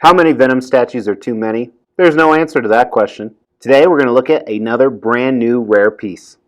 How many Venom statues are too many? There's no answer to that question. Today we're going to look at another brand new rare piece.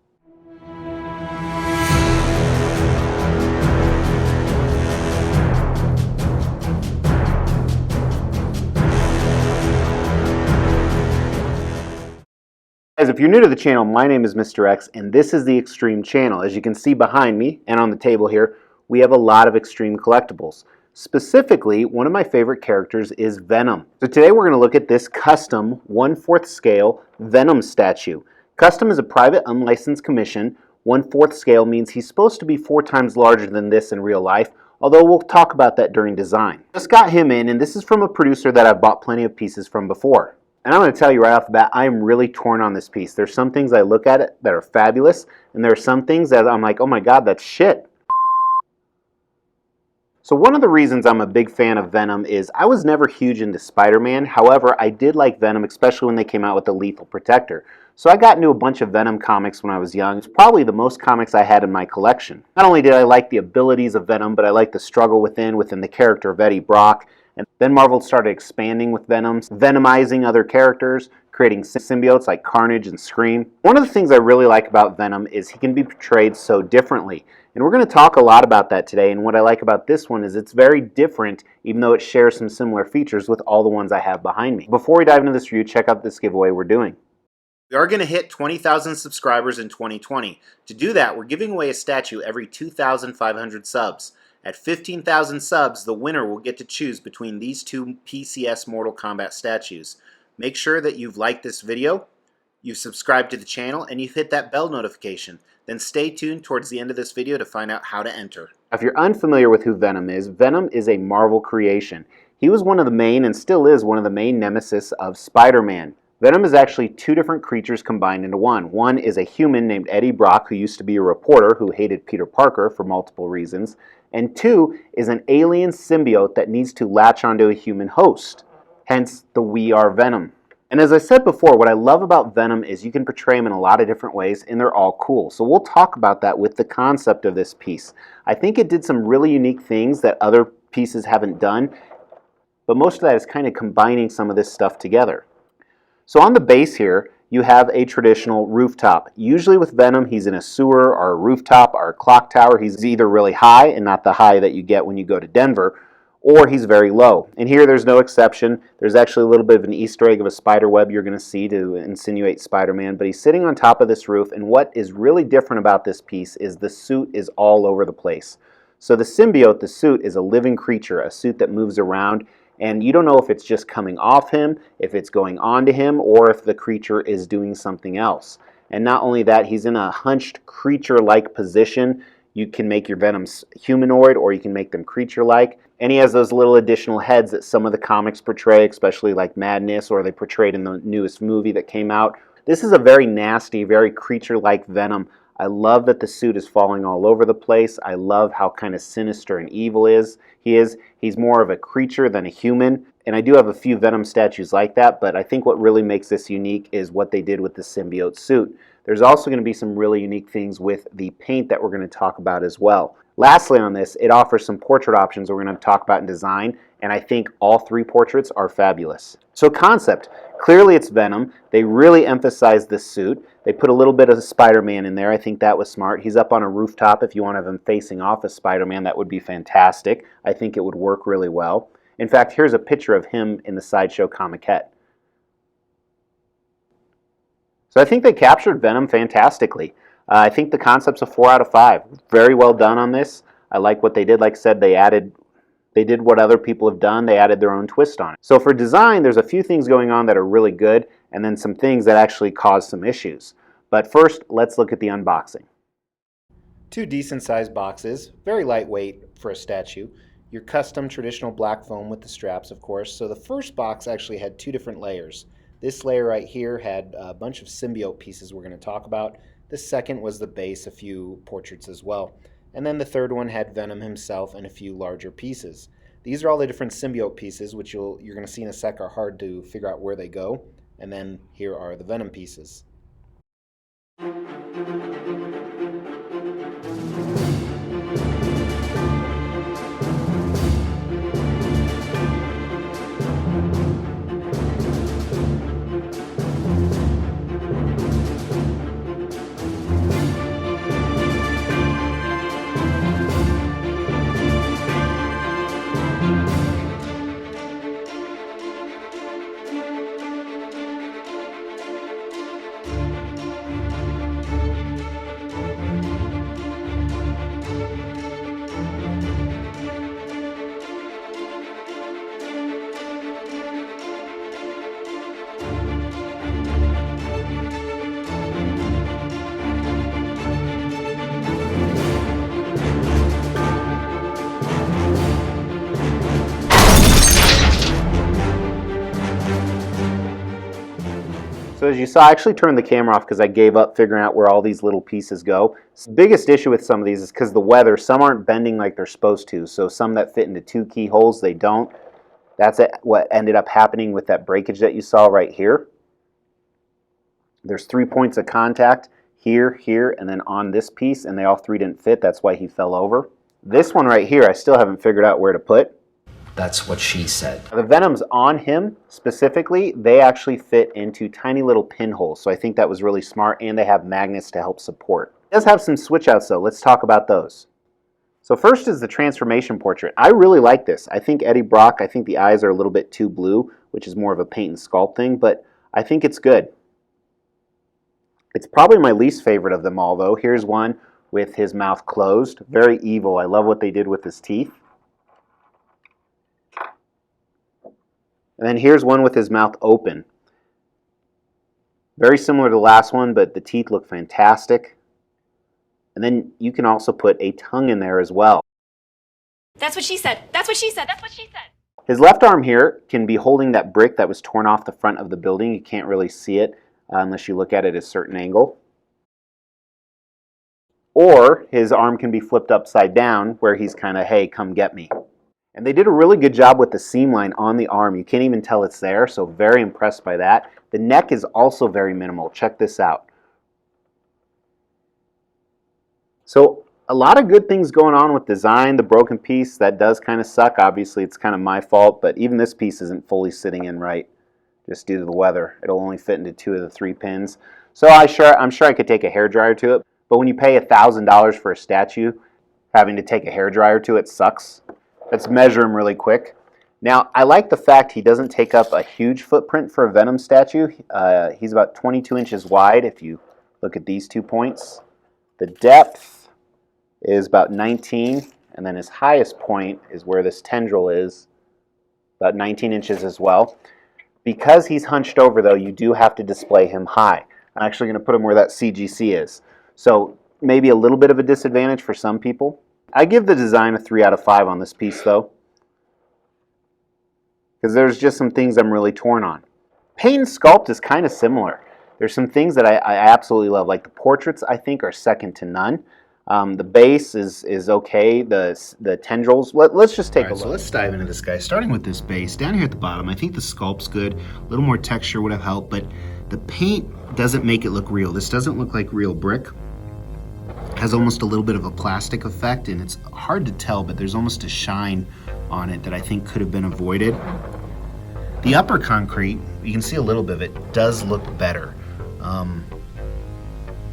Guys, if you're new to the channel, my name is Mr. X and this is the Extreme channel. As you can see behind me and on the table here, we have a lot of Extreme collectibles. Specifically, one of my favorite characters is Venom. So today we're going to look at this custom 1/4 scale Venom statue. Custom is a private unlicensed commission. 1/4 scale means he's supposed to be 4 times larger than this in real life, although we'll talk about that during design. Just got him in, and this is from a producer that I've bought plenty of pieces from before. And I'm going to tell you right off the bat, I am really torn on this piece. There's some things I look at it that are fabulous, and there are some things that I'm like, oh my god, that's shit. So one of the reasons I'm a big fan of Venom is I was never huge into Spider-Man. However, I did like Venom, especially when they came out with the Lethal Protector. So I got into a bunch of Venom comics when I was young. It's probably the most comics I had in my collection. Not only did I like the abilities of Venom, but I liked the struggle within the character of Eddie Brock. And then Marvel started expanding with Venoms, venomizing other characters, creating symbiotes like Carnage and Scream. One of the things I really like about Venom is he can be portrayed so differently. And we're going to talk a lot about that today, and what I like about this one is it's very different, even though it shares some similar features with all the ones I have behind me. Before we dive into this review, check out this giveaway we're doing. We are going to hit 20,000 subscribers in 2020. To do that, we're giving away a statue every 2,500 subs. At 15,000 subs, the winner will get to choose between these two PCS Mortal Kombat statues. Make sure that you've liked this video, you've subscribed to the channel, and you've hit that bell notification. Then stay tuned towards the end of this video to find out how to enter. If you're unfamiliar with who Venom is a Marvel creation. He was one of the main, and still is one of the main nemesis of Spider-Man. Venom is actually 2 different creatures combined into one. One is a human named Eddie Brock, who used to be a reporter who hated Peter Parker for multiple reasons. And 2 is an alien symbiote that needs to latch onto a human host. Hence the We Are Venom. And as I said before, what I love about Venom is you can portray him in a lot of different ways, and they're all cool. So we'll talk about that with the concept of this piece. I think it did some really unique things that other pieces haven't done, but most of that is kind of combining some of this stuff together. So on the base here, you have a traditional rooftop. Usually with Venom, he's in a sewer or a rooftop or a clock tower. He's either really high, and not the high that you get when you go to Denver, or he's very low. And here there's no exception. There's actually a little bit of an Easter egg of a spider web you're going to see to insinuate Spider-Man, but he's sitting on top of this roof, and what is really different about this piece is the suit is all over the place. So the symbiote, the suit, is a living creature, a suit that moves around, and you don't know if it's just coming off him, if it's going onto him, or if the creature is doing something else. And not only that, he's in a hunched creature-like position. You can make your Venoms humanoid, or you can make them creature-like. And he has those little additional heads that some of the comics portray, especially like Madness, or they portrayed in the newest movie that came out. This is a very nasty, very creature-like Venom. I love that the suit is falling all over the place. I love how kind of sinister and evil he is. He's more of a creature than a human. And I do have a few Venom statues like that, but I think what really makes this unique is what they did with the symbiote suit. There's also going to be some really unique things with the paint that we're going to talk about as well. Lastly on this, it offers some portrait options we're going to talk about in design, and I think all 3 portraits are fabulous. So concept, clearly it's Venom. They really emphasize the suit. They put a little bit of Spider-Man in there. I think that was smart. He's up on a rooftop. If you want to have him facing off of Spider-Man, that would be fantastic. I think it would work really well. In fact, here's a picture of him in the Sideshow Comiquette. So I think they captured Venom fantastically. I think the concept's a 4 out of 5. Very well done on this. I like what they did. Like I said, they did what other people have done. They added their own twist on it. So for design, there's a few things going on that are really good, and then some things that actually cause some issues. But first, let's look at the unboxing. 2 decent sized boxes, very lightweight for a statue. Your custom traditional black foam with the straps, of course. So the first box actually had 2 different layers. This layer right here had a bunch of symbiote pieces we're going to talk about. The second was the base, a few portraits as well. And then the third one had Venom himself and a few larger pieces. These are all the different symbiote pieces, which you're going to see in a sec are hard to figure out where they go. And then here are the Venom pieces. So as you saw, I actually turned the camera off because I gave up figuring out where all these little pieces go. So the biggest issue with some of these is because the weather, some aren't bending like they're supposed to. So some that fit into 2 keyholes, they don't. That's what ended up happening with that breakage that you saw right here. There's 3 points of contact, here, here, and then on this piece, and they all 3 didn't fit. That's why he fell over. This one right here, I still haven't figured out where to put. That's what she said. The Venoms on him, specifically, they actually fit into tiny little pinholes. So I think that was really smart, and they have magnets to help support. It does have some switch outs though. Let's talk about those. So first is the transformation portrait. I really like this. I think Eddie Brock, I think the eyes are a little bit too blue, which is more of a paint and sculpt thing, but I think it's good. It's probably my least favorite of them all though. Here's one with his mouth closed. Very evil. I love what they did with his teeth. And then here's one with his mouth open. Very similar to the last one, but the teeth look fantastic. And then you can also put a tongue in there as well. That's what she said. That's what she said. That's what she said. His left arm here can be holding that brick that was torn off the front of the building. You can't really see it unless you look at it at a certain angle. Or his arm can be flipped upside down where he's kind of, hey, come get me. And they did a really good job with the seam line on the arm. You can't even tell it's there, so very impressed by that. The neck is also very minimal. Check this out. So a lot of good things going on with design. The broken piece, that does kind of suck. Obviously, it's kind of my fault, but even this piece isn't fully sitting in right just due to the weather. It'll only fit into 2 of the 3 pins. So I'm sure I could take a hairdryer to it, but when you pay $1,000 for a statue, having to take a hairdryer to it sucks. Let's measure him really quick. Now, I like the fact he doesn't take up a huge footprint for a Venom statue. He's about 22 inches wide if you look at these 2 points. The depth is about 19, and then his highest point is where this tendril is, about 19 inches as well. Because he's hunched over, though, you do have to display him high. I'm actually going to put him where that CGC is. So maybe a little bit of a disadvantage for some people. I give the design a 3 out of 5 on this piece, though, because there's just some things I'm really torn on. Paint and sculpt is kind of similar. There's some things that I absolutely love, like the portraits I think are second to none. The base is okay. The tendrils. Let's just take a look. So let's dive into this guy. Starting with this base down here at the bottom, I think the sculpt's good. A little more texture would have helped, but the paint doesn't make it look real. This doesn't look like real brick. Has almost a little bit of a plastic effect, and it's hard to tell, but there's almost a shine on it that I think could have been avoided. The upper concrete, you can see a little bit of it, does look better,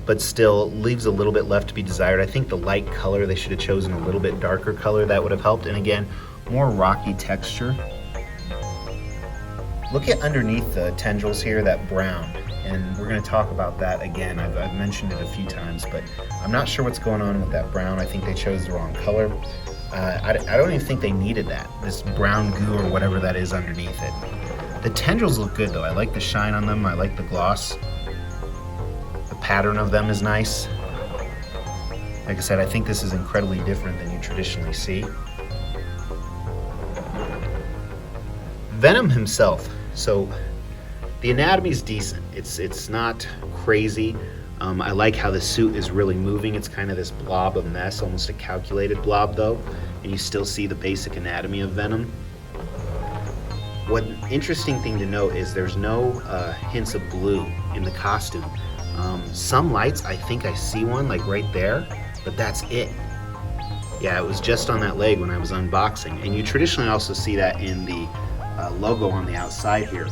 but still leaves a little bit left to be desired. I think the light color, they should have chosen a little bit darker color. That would have helped, and again, more rocky texture. Look at underneath the tendrils here, that brown. And we're going to talk about that again. I've mentioned it a few times, but I'm not sure what's going on with that brown. I think they chose the wrong color. I don't even think they needed that, this brown goo or whatever that is underneath it. The tendrils look good though. I like the shine on them. I like the gloss. The pattern of them is nice. Like I said, I think this is incredibly different than you traditionally see. Venom himself. So the anatomy is decent. It's not crazy. I like how the suit is really moving. It's kind of this blob of mess, almost a calculated blob though, and you still see the basic anatomy of Venom. One interesting thing to note is there's no hints of blue in the costume. Some lights, I think I see one like right there, but that's it. Yeah, it was just on that leg when I was unboxing, and you traditionally also see that in the logo on the outside here.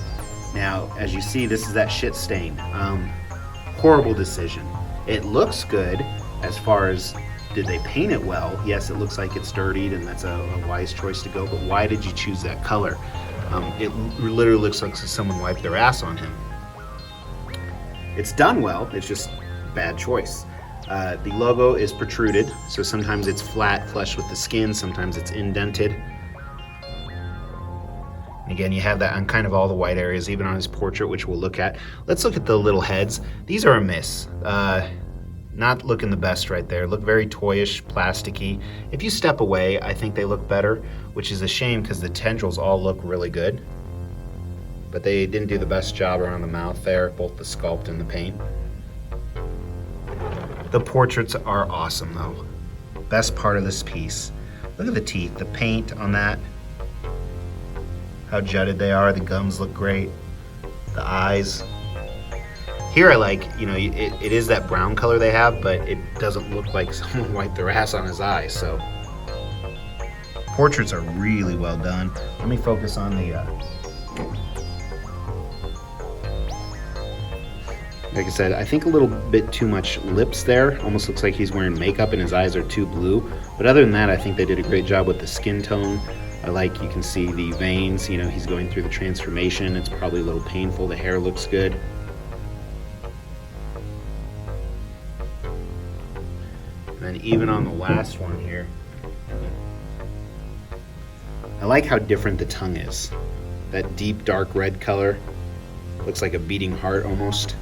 Now, as you see, this is that shit stain. Horrible decision. It looks good as far as, did they paint it well? Yes, it looks like it's dirtied, and that's a wise choice to go, but why did you choose that color? It literally looks like someone wiped their ass on him. It's done well, it's just bad choice. The logo is protruded, so sometimes it's flat, flush with the skin, sometimes it's indented. Again, you have that on kind of all the white areas, even on his portrait, which we'll look at. Let's look at the little heads. These are a miss. Not looking the best right there. Look very toyish, plasticky. If you step away, I think they look better, which is a shame because the tendrils all look really good. but they didn't do the best job around the mouth there, both the sculpt and the paint. The portraits are awesome though. Best part of this piece. Look at the teeth, the paint on that. How jutted they are, the gums look great. The eyes. Here I like, you know, it is that brown color they have, but it doesn't look like someone wiped their ass on his eyes, so. Portraits are really well done. Let me focus on the, like I said, I think a little bit too much lips there. Almost looks like he's wearing makeup and his eyes are too blue. But other than that, I think they did a great job with the skin tone. I like, you can see the veins, you know, he's going through the transformation. It's probably a little painful. The hair looks good. And then even on the last one here, I like how different the tongue is. That deep dark red color. Looks like a beating heart almost.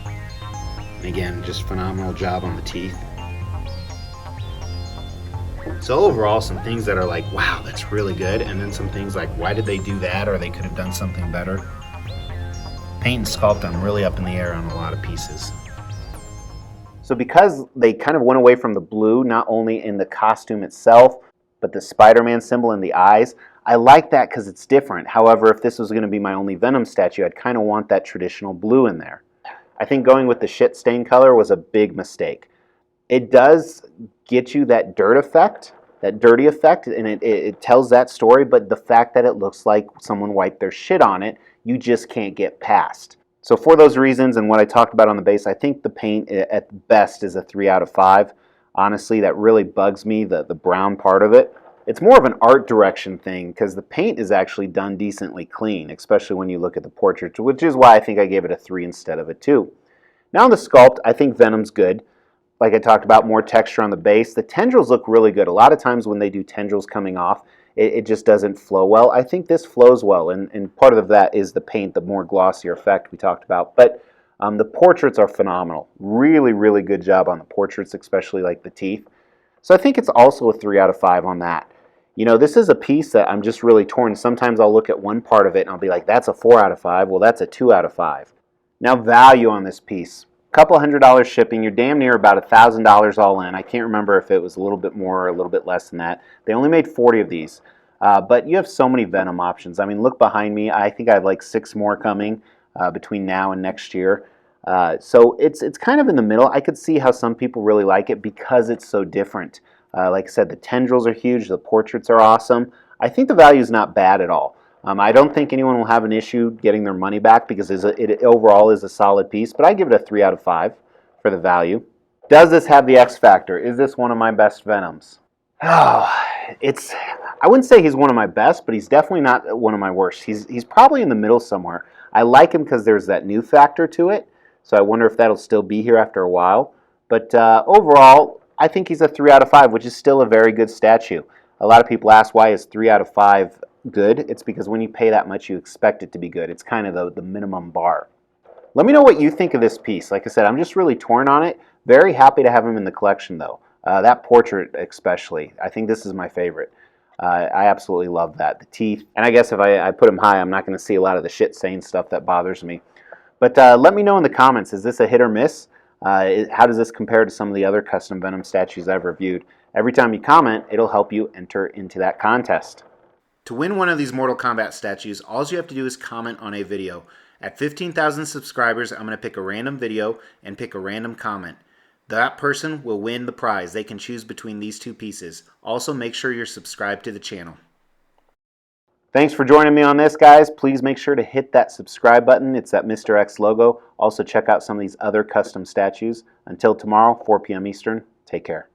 And again, just phenomenal job on the teeth. So overall, some things that are like, wow, that's really good. And then some things like, why did they do that? Or they could have done something better. Paint and sculpt, I'm really up in the air on a lot of pieces. So because they kind of went away from the blue, not only in the costume itself, but the Spider-Man symbol in the eyes, I like that because it's different. However, if this was going to be my only Venom statue, I'd kind of want that traditional blue in there. I think going with the shit stain color was a big mistake. It does get you that dirt effect, that dirty effect, and it tells that story, but the fact that it looks like someone wiped their shit on it, you just can't get past. So for those reasons and what I talked about on the base, I think the paint at best is a 3 out of 5. Honestly, that really bugs me, the brown part of it. It's more of an art direction thing because the paint is actually done decently clean, especially when you look at the portraits, which is why I think I gave it a 3 instead of a 2. Now on the sculpt, I think Venom's good. Like I talked about, more texture on the base. The tendrils look really good. A lot of times when they do tendrils coming off, it just doesn't flow well. I think this flows well, and part of that is the paint, the more glossier effect we talked about. But the portraits are phenomenal. Really, really good job on the portraits, especially like the teeth. So I think it's also a 3 out of 5 on that. You know, this is a piece that I'm just really torn. Sometimes I'll look at one part of it and I'll be like, that's a 4 out of 5. Well, that's a 2 out of 5. Now, value on this piece. Couple $100 shipping. You're damn near about $1,000 all in. I can't remember if it was a little bit more or a little bit less than that. They only made 40 of these. But you have so many Venom options. I mean, look behind me. I think I have like 6 more coming between now and next year. So it's kind of in the middle. I could see how some people really like it because it's so different. Like I said, the tendrils are huge. The portraits are awesome. I think the value is not bad at all. I don't think anyone will have an issue getting their money back because it overall is a solid piece, but I give it a 3 out of 5 for the value. Does this have the X factor? Is this one of my best Venoms? Oh, I wouldn't say he's one of my best, but he's definitely not one of my worst. He's probably in the middle somewhere. I like him because there's that new factor to it, so I wonder if that'll still be here after a while. But overall, I think he's a 3 out of 5, which is still a very good statue. A lot of people ask why is 3 out of 5 good. It's because when you pay that much, you expect it to be good. It's kind of the minimum bar. Let me know what you think of this piece. Like I said, I'm just really torn on it. Very happy to have him in the collection, though. That portrait especially. I think this is my favorite. I absolutely love that. The teeth. And I guess if I put him high, I'm not going to see a lot of the shit stain stuff that bothers me. But let me know in the comments, is this a hit or miss? How does this compare to some of the other custom Venom statues I've reviewed? Every time you comment, it'll help you enter into that contest. To win one of these Mortal Kombat statues, all you have to do is comment on a video. At 15,000 subscribers, I'm going to pick a random video and pick a random comment. That person will win the prize. They can choose between these 2 pieces. Also, make sure you're subscribed to the channel. Thanks for joining me on this, guys. Please make sure to hit that subscribe button. It's that Mr. X logo. Also, check out some of these other custom statues. Until tomorrow, 4 p.m. Eastern, take care.